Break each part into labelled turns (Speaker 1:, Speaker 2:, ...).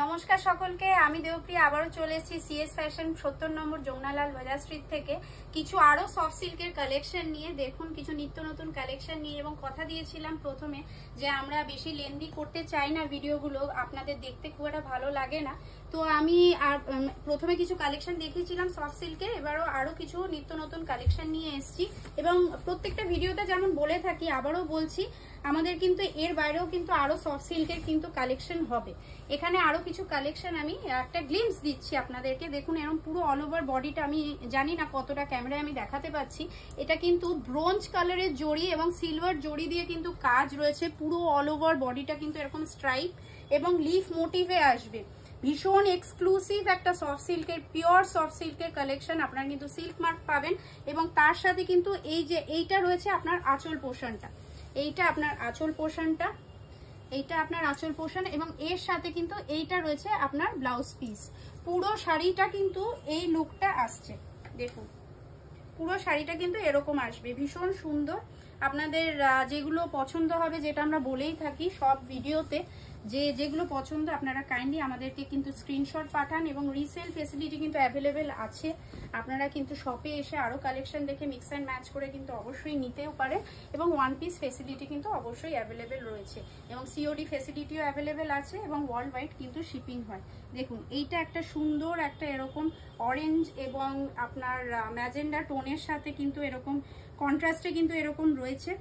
Speaker 1: নমস্কার সকলকে, আমি দেবপ্রিয়া আবারও চলে এসেছি সিএস ফ্যাশন 70 নম্বর যমুনালাল বাজার স্ট্রিট থেকে কিছু আরো সফট সিল্কের কালেকশন নিয়ে। দেখুন কিছু নিত্য নতুন কালেকশন নিয়ে, এবং কথা দিয়েছিলাম প্রথমে যে আমরা বেশি লেন্দি করতে চাই না ভিডিওগুলো, আপনাদের দেখতে খুব একটা ভালো লাগে না। তো আমি প্রথমে কিছু কালেকশন দেখিয়েছিলাম সফট সিল্কের, এবারও আরো কিছু নিত্য নতুন কালেকশন নিয়ে এসেছি। এবং প্রত্যেকটা ভিডিওতে যেমন বলে থাকি, আবারও বলছি, আমাদের কিন্তু এর বাইরেও কিন্তু আরো সফট সিল্কের কিন্তু কালেকশন হবে। এখানে আরো কিছু কালেকশন আমি একটা গ্লিমস দিচ্ছি আপনাদেরকে। দেখুন এরকম পুরো অল ওভার বডিটা, আমি জানি না কতটা ক্যামেরায় আমি দেখাতে পাচ্ছি, এটা কিন্তু ব্রোঞ্জ কালারের জড়ি এবং সিলভার জড়ি দিয়ে কিন্তু কাজ রয়েছে। পুরো অল ওভার বডিটা কিন্তু এরকম স্ট্রাইপ এবং লিফ মোটিভে আসবে। ভীষণ এক্সক্লুসিভ একটা সফট সিল্কের, পিওর সফট সিল্কের কালেকশন। আপনারা কিন্তু সিল্ক মার্ক পাবেন, এবং তার সাথে কিন্তু এই যে এইটা রয়েছে আপনার আঁচল পোর্শনটা, এইটা আপনার আঁচল পোর্শনটা, এইটা আপনার আঁচল পোর্শন, এবং এর সাথে কিন্তু এইটা রয়েছে আপনার ব্লাউজ পিস। পুরো শাড়িটা কিন্তু এই লুকটা আসছে। দেখুন পুরো শাড়িটা কিন্তু এরকম আসবে, ভীষণ সুন্দর। আপনাদের যেগুলো পছন্দ হবে, যেটা আমরা বলেই থাকি সব ভিডিওতে, যেগুলো পছন্দ আপনারা কাইন্ডলি আমাদেরকে কিন্তু স্ক্রিনশট পাঠান, এবং রিসেল ফেসিলিটি কিন্তু অ্যাভেলেবেল আছে। আপনারা কিন্তু শপে এসে আরও কালেকশন দেখে মিক্স অ্যান্ড ম্যাচ করে কিন্তু অবশ্যই নিতেও পারেন, এবং ওয়ান পিস ফেসিলিটি কিন্তু অবশ্যই অ্যাভেলেবেল রয়েছে, এবং সিওডি ফেসিলিটিও অ্যাভেলেবেল আছে, এবং ওয়ার্ল্ড ওয়াইড কিন্তু শিপিং হয়। দেখুন এইটা একটা সুন্দর একটা এরকম অরেঞ্জ এবং আপনার ম্যাজেন্ডা টোনের সাথে কিন্তু এরকম কন্ট্রাস্টে কিন্তু এরকম রয়েছে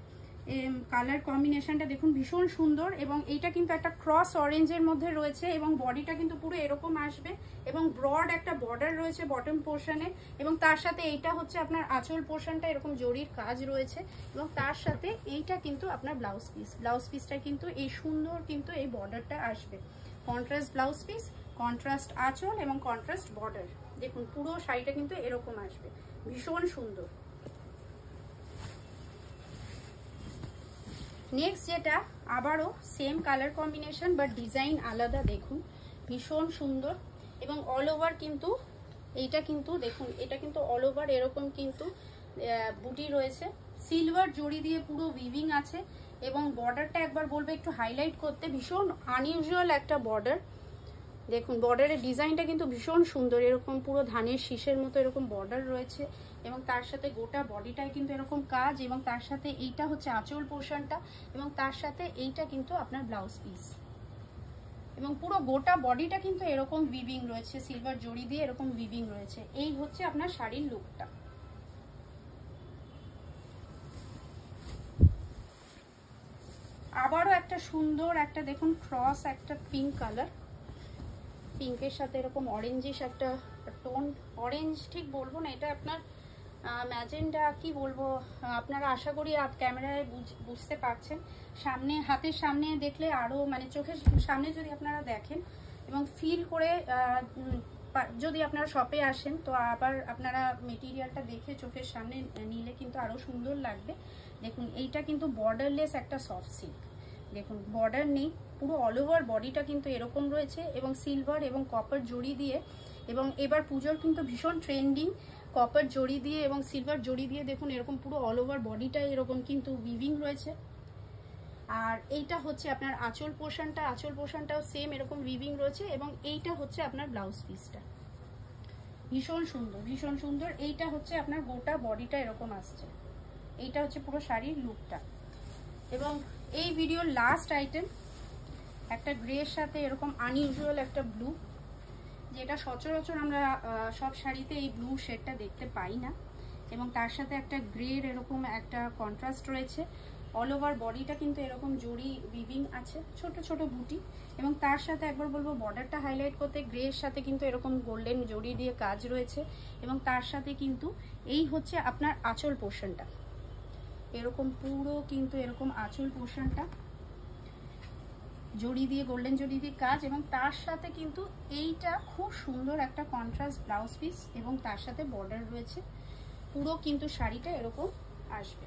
Speaker 1: কালার কম্বিনেশনটা। দেখুন ভীষণ সুন্দর, এবং এইটা কিন্তু একটা ক্রস অরেঞ্জের মধ্যে রয়েছে, এবং বডিটা কিন্তু পুরো এরকম আসবে, এবং ব্রড একটা বর্ডার রয়েছে বটম পোর্শনে, এবং তার সাথে এইটা হচ্ছে আপনার আঁচল পোর্শনটা, এরকম জরির কাজ রয়েছে, এবং তার সাথে এইটা কিন্তু আপনার ব্লাউজ পিস। ব্লাউজ পিসটা কিন্তু এই সুন্দর কিন্তু এই বর্ডারটা আসবে, কন্ট্রাস্ট ব্লাউজ পিস, কন্ট্রাস্ট আঁচল এবং কন্ট্রাস্ট বর্ডার। দেখুন পুরো শাড়িটা কিন্তু এরকম আসবে, ভীষণ সুন্দর। নেক্সট যেটা আবারও same colour combination but design আলাদা। দেখুন ভীষণ সুন্দর, এবং অল ওভার কিন্তু এইটা কিন্তু দেখুন, এটা কিন্তু অল ওভার এরকম কিন্তু বুটি রয়েছে, সিলভার জড়ি দিয়ে পুরো উইভিং আছে, এবং বর্ডারটা একবার বলবো একটু হাইলাইট করতে, ভীষণ আনইউজুয়াল একটা বর্ডার। দেখুন বর্ডারের ডিজাইনটা কিন্তু ভীষণ সুন্দর, এরকম পুরো ধানের শীষের মতো এরকম বর্ডার রয়েছে, এবং তার সাথে গোটা বডিটায় কিন্তু এরকম কাজ, এবং তার সাথে এইটা হচ্ছে আঁচল পোর্শনটা, এবং তার সাথে এইটা কিন্তু আপনার ব্লাউজ পিস, এবং পুরো গোটা বডিটা কিন্তু এরকম উইভিং রয়েছে, সিলভার জড়ি দিয়ে এরকম উইভিং রয়েছে। এই হচ্ছে আপনার শাড়ির লুকটা। আবারও একটা সুন্দর একটা দেখুন ক্রস একটা পিঙ্ক কালার, পিঙ্কের সাথে এরকম অরেঞ্জিশ একটা টোন, অরেঞ্জ ঠিক বলবো না, এটা আপনার ম্যাজেন্ডা কি বলবো, আপনারা আশা করি ক্যামেরায় বুঝতে পারছেন। সামনে হাতের সামনে দেখলে আরও মানে চোখের সামনে যদি আপনারা দেখেন এবং ফিল করে যদি আপনারা শপে আসেন, তো আবার আপনারা মেটেরিয়ালটা দেখে চোখের সামনে নিলে কিন্তু আরও সুন্দর লাগবে। দেখুন এইটা কিন্তু বর্ডারলেস একটা সফট সিল্ক, দেখুন বর্ডার নেই, পুরো অল ওভার বডিটা কিন্তু এরকম রয়েছে, এবং সিলভার এবং কপার জড়ি দিয়ে, এবং এবার পুজোর কিন্তু ভীষণ ট্রেন্ডিং কপার জড়ি দিয়ে এবং সিলভার জড়ি দিয়ে। দেখুন এরকম পুরো অল ওভার বডিটা এরকম কিন্তু উইভিং রয়েছে। আর এইটা হচ্ছে আপনার আঁচল পোর্শনটা, আঁচল পোর্শনটাও সেম এরকম উইভিং রয়েছে, এবং এইটা হচ্ছে আপনার ব্লাউজ পিসটা, ভীষণ সুন্দর ভীষণ সুন্দর। এইটা হচ্ছে আপনার গোটা বডিটা এরকম আসছে, এইটা হচ্ছে পুরো শাড়ির লুকটা। এবং এই ভিডিওর লাস্ট আইটেম একটা গ্রের সাথে এরকম আনইউজুয়াল একটা ব্লু, যেটা সচরাচর আমরা সব শাড়িতে এই ব্লু শেডটা দেখতে পাই না, এবং তার সাথে একটা গ্রের এরকম একটা কন্ট্রাস্ট রয়েছে। অল ওভার বডিটা কিন্তু এরকম জড়ি উইভিং আছে, ছোট ছোট বুটি, এবং তার সাথে একবার বলবো বর্ডারটা হাইলাইট করতে, গ্রের সাথে কিন্তু এরকম গোল্ডেন জড়ি দিয়ে কাজ রয়েছে, এবং তার সাথে কিন্তু এই হচ্ছে আপনার আঁচল পোর্শনটা, এরকম পুরো কিন্তু এরকম আঁচল পোর্শনটা জড়ি দিয়ে গোল্ডেন জড়ি দিয়ে কাজ, এবং তার সাথে কিন্তু এইটা খুব সুন্দর একটা কন্ট্রাস্ট ব্লাউজ পিস, এবং তার সাথে বর্ডার রয়েছে। পুরো কিন্তু শাড়িটা এরকম আসবে।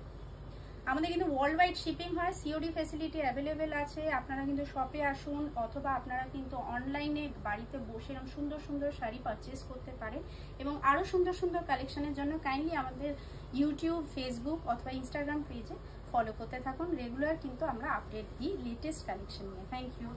Speaker 1: আমাদের কিন্তু ওয়ার্ল্ড ওয়াইড শিপিং হয়, সিওডি ফেসিলিটি অ্যাভেলেবেল আছে। আপনারা কিন্তু শপে আসুন, অথবা আপনারা কিন্তু অনলাইনে বাড়িতে বসে এরকম সুন্দর সুন্দর শাড়ি পারচেস করতে পারেন, এবং আরও সুন্দর সুন্দর কালেকশনের জন্য কাইন্ডলি আমাদের ইউটিউব, ফেসবুক অথবা ইনস্টাগ্রাম পেজে ফলো করতে থাকুন। রেগুলার কিন্তু আমরা আপডেট দিই লেটেস্ট কালেকশন নিয়ে। Thank you.